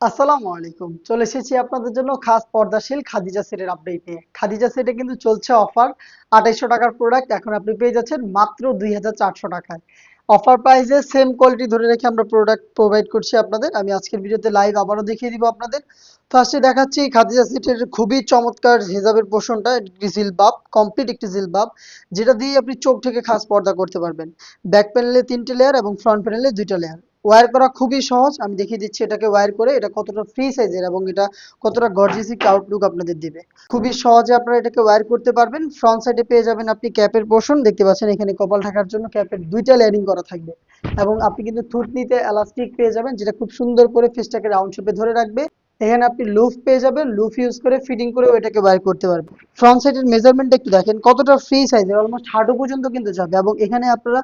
আসসালামু আলাইকুম। চলে এসেছি আপনাদের জন্য খাস পর্দাশীল খাদিজা সেটের আপডেট নিয়ে। খাদিজা সেটে কিন্তু চলছে অফার। ২৮০০ টাকার প্রোডাক্ট এখন আপনি পেয়ে যাচ্ছেন মাত্র ২৪০০ টাকায়। অফার প্রাইসে সেম কোয়ালিটি ধরে রেখে আমরা প্রোডাক্ট প্রোভাইড করছি আপনাদের। আমি আজকের ভিডিওতে লাইভ আবারও দেখিয়ে দিব আপনাদের। ফার্স্টে দেখাচ্ছি খাদিজা সেটের খুবই চমৎকার হিজাবের পোর্শনটা। একটি জিলবাব, কমপ্লিট একটি জিলবাব, যেটা দিয়ে আপনি চোখ থেকে খাস পর্দা করতে পারবেন। ব্যাক প্যানেলে ৩টে লেয়ার এবং ফ্রন্ট প্যানেলে ২টা লেয়ার। ওয়্যার করা খুবই সহজ। আমি দেখিয়ে দিচ্ছি এটাকে ওয়্যার করে এটা কতটা ফ্রি সাইজের এবং এটা কতটা গর্জিয়াস একটা আউটলুক আপনাদের দিবে। খুবই সহজে আপনারা এটাকে ওয়্যার করতে পারবেন। ফ্রন্ট সাইডে পেয়ে যাবেন আপনি ক্যাপের পোর্শন, দেখতে পাচ্ছেন এখানে কপাল ঢাকার জন্য ক্যাপের ২টা লেয়ারিং করা থাকবে। এবং আপনি কিন্তু থুতনিতে এলাস্টিক পেয়ে যাবেন, যেটা খুব সুন্দর করে ফেসটাকে রাউন্ড শেপে ধরে রাখবে। এখানে আপনি লুফ পেয়ে যাবেন, লুফ ইউজ করে ফিটিং করে এটাকে ওয়্যার করতে পারবেন। ফ্রন্ট সাইডের মেজারমেন্ট একটু দেখেন কতটা ফ্রি সাইজের, অলমোস্ট হাঁটু পর্যন্ত কিন্তু যাবে। এবং এখানে আপনারা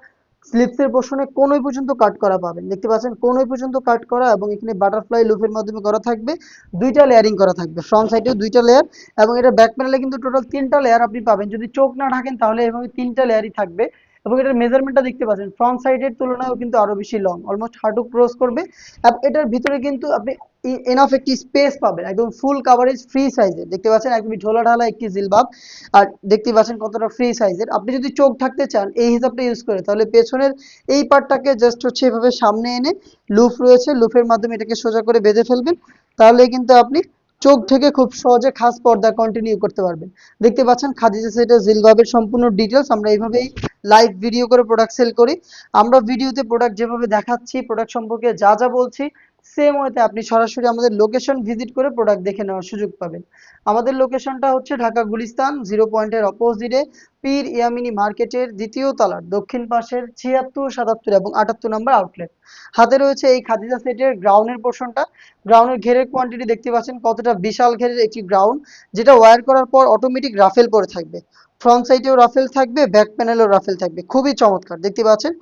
স্লিপসের পোর্শনে কোনই পর্যন্ত কাট করা পাবেন, দেখতে পাচ্ছেন কোনই পর্যন্ত কাট করা। এবং এখানে বাটারফ্লাই লুপের মাধ্যমে করা থাকবে। 2টা লেয়ারিং করা থাকবে, ফ্রন্ট সাইডেও 2টা লেয়ার। এবং এটা ব্যাক প্যানেলে কিন্তু টোটাল 3টা লেয়ার আপনি পাবেন। যদি চোখ না ঢাকেন তাহলে এভাবে 3টা লেয়ারই থাকবে। এবং এটার মেজারমেন্টটা দেখতে পাচ্ছেন ফ্রন্ট সাইডের তুলনায়ও কিন্তু আরো বেশি লং, অলমোস্ট হাঁটু ক্রস করবে। এবং এটার ভিতরে কিন্তু আপনি এনাফ একটি স্পেস পাবেন, একদম ফুল কাভারেজ ফ্রি সাইজের। দেখতে পাচ্ছেন একদমই ঢোলা ঢালা একটি জিলবাব। আর দেখতে পাচ্ছেন কতটা ফ্রি সাইজের। আপনি যদি চোখ ঢাকতে চান এই হিসাবটা ইউজ করে, তাহলে পেছনের এই পার্টটাকে জাস্ট হচ্ছে এভাবে সামনে এনে লুফ রয়েছে, লুফের মাধ্যমে এটাকে সোজা করে বেঁধে ফেলবেন। তাহলে কিন্তু আপনি চোখ থেকে খুব সহজে খাস পর্দা কন্টিনিউ করতে পারবেন। দেখতে পাচ্ছেন খাদিজা সেটের জিলবাবের সম্পূর্ণ ডিটেলস আমরা এইভাবেই লাইভ ভিডিও করে প্রোডাক্ট সেল করি। আমরা ভিডিওতে প্রোডাক্ট যেভাবে দেখাচ্ছি, প্রোডাক্ট সম্পর্কে যা যা বলছি, সেম ওয়েতে আপনি সরাসরি আমাদের লোকেশন ভিজিট করে প্রোডাক্ট দেখে নেওয়ার সুযোগ পাবেন। আমাদের লোকেশনটা হচ্ছে ঢাকা গুলিস্তান 0 পয়েন্টের অপোজিটে, পীর ইয়ামিনী মার্কেটের 2য় তলার দক্ষিণ পাশের 76, 77 এবং 78 নম্বর আউটলেট। হাতে রয়েছে এই খাদিজা সেটের গ্রাউন্ডের পোর্শনটা। গ্রাউন্ডের ঘেরের কোয়ান্টিটি দেখতে পাচ্ছেন কতটা বিশাল ঘেরের একটি গ্রাউন্ড, যেটা ওয়্যার করার পর অটোমেটিক রাফেল পরে থাকবে। ফ্রন্ট সাইডেও রাফেল থাকবে, ব্যাক প্যানেলেও রাফেল থাকবে, খুবই চমৎকার দেখতে পাচ্ছেন।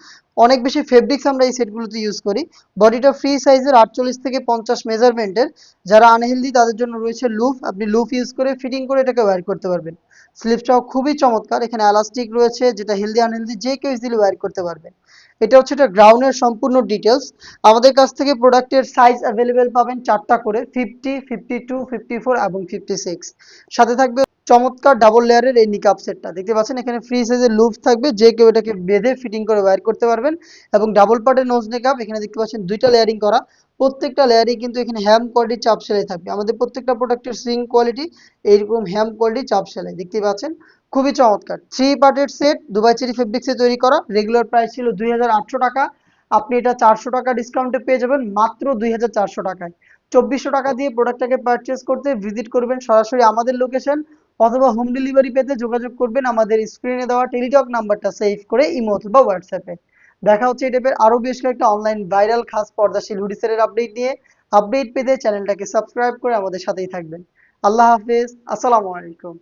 অনেক বেশি ফেব্রিক্স আমরা এই সেটগুলোতে ইউজ করি। বডিটা ফ্রি সাইজের 48 থেকে 50 মেজারমেন্টের। যারা আনহেলদি তাদের জন্য রয়েছে লুফ, আপনি লুফ ইউজ করে ফিটিং করে এটাকে ওয়্যার করতে পারবেন। স্লিপসটাও খুবই চমৎকার, এখানে এলাস্টিক রয়েছে, যেটা হেলদি আনহেলদি যে কেউ ইজিলি ওয়্যার করতে পারবেন। এটা হচ্ছে এটা গ্রাউন্ডের সম্পূর্ণ ডিটেলস। আমাদের কাছ থেকে প্রোডাক্টের সাইজ অ্যাভেলেবেল পাবেন 4টা করে, 50, 52, 54 এবং 56। সাথে থাকবে চমৎকার ডাবল লেয়ারের এই নিকাপ সেটটা। দেখতে পাচ্ছেন এখানে ফ্রি সাইজের লুপ থাকবে, যে কেউ এটাকে বেঁধে ফিটিং করে ওয়্যার করতে পারবেন। এবং ডাবল পার্টের নোজ নিকাপ, এখানে দেখতে পাচ্ছেন 2টা লেয়ারিং করা। প্রত্যেকটা লেয়ারে কিন্তু এখানে হ্যাম কোয়ালিটি চাপ সেলাই থাকবে। আমাদের প্রত্যেকটা প্রোডাক্টের সুইং কোয়ালিটি এইরকম হ্যাম কোয়ালিটি চাপ সেলাই, দেখতে পাচ্ছেন খুবই চমৎকার। 3 পার্টের সেট, দুবাই চেরি ফেব্রিক্সে তৈরি করা। রেগুলার প্রাইস ছিল 2800 টাকা। আপনি এটা 400 টাকা ডিসকাউন্টে পেয়ে যাবেন মাত্র 2400 টাকায়। 2400 টাকা দিয়ে প্রোডাক্টটাকে পারচেস করতে ভিজিট করবেন সরাসরি আমাদের লোকেশন, অথবা হোম ডেলিভারি পেতে যোগাযোগ করবেন আমাদের স্ক্রিনে দেওয়া টেলিটক নাম্বারটা সেভ করে ইমো অথবা হোয়াটসঅ্যাপে। দেখা হচ্ছে এই টাইপের আরো বেশ কয়েকটা অনলাইন ভাইরাল খাস পর্দাশীল হুডি সেটের আপডেট নিয়ে। আপডেট পেতে চ্যানেলটাকে সাবস্ক্রাইব করে আমাদের সাথেই থাকবেন। আল্লাহ হাফেজ, আসসালামু আলাইকুম।